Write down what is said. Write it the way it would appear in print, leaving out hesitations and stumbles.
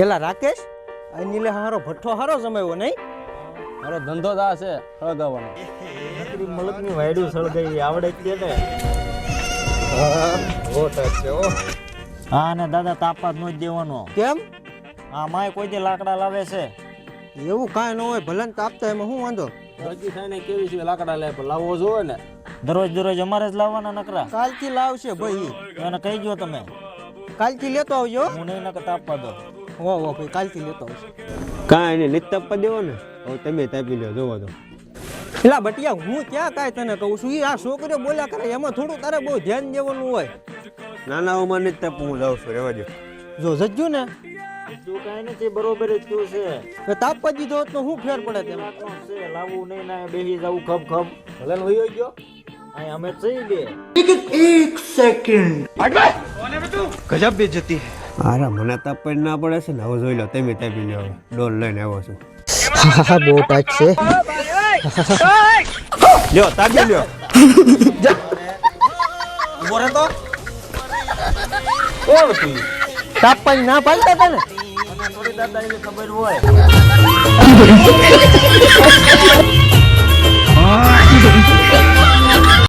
પેલા રાકેશ અનિલે હારો ભઠ્ઠો હારો જમાવ્યો નહીં? મારો ધંધો જ આ છે સળગાવવાનો. નકરી મલકની વાયડું સળગાવી આવડે કે ને. હા ને દાદા તાપા જ ન દેવાનો. કેમ? આ માય કોઈ દે લાકડા લાવે છે. એવું કાંઈ ન હોય, ભલે ને તાપતા એમાં શું વાંધો? હજી થાય ને કેવી છે લાકડા લે પણ લાવવો જોવે ને. દરરોજ અમારે જ લાવવાના નકરા. કાલથી લાવશે ભાઈ, એને કહી ગયો તમે. કાલથી લેતો આવજો. હું નહીં નકર તાપવા દો. હો ભાઈ, કાલથી લેતો આવશે. કાંઈ એને નીત તાપવા દેવો ને. હવે તમે તાપી લ્યો જોવો તો. પેલા બટિયા હું ક્યાં કાંઈ તને કહું છું, ઈ આ છોકરીઓ બોલ્યા કરે એમાં થોડું તારે બહુ ધ્યાન દેવાનું હોય. નાના ઓમાં નીત તાપવું હું જાઉં છું, રહેવા દો. જો જજ્જુ ને તું કાંઈ નથી, બરોબર જ તું છે. તો તાપવા દીધો હોત તો શું ફેર પડે તેમ? છે લાવવું નહીં ના બેસી જવું ખબ ખબ. ભલે ને હોઈ ગયો. અહીં અમે જઈ બે. ગજબ બેજતી હે. અરે મને તાપવા ના પડે છે ને. હવે જોઈ લો તમે તાપી લ્યો. ડોલ લઈને આવ્યો છું. હા બહુ ટાઈટ છે. લ્યો તાપી લ્યો. ઉભો રહે તો. કોણ તું? તાપવાની ના પાડતા હતા ને. થોડી દાદા એને ખબર હોય.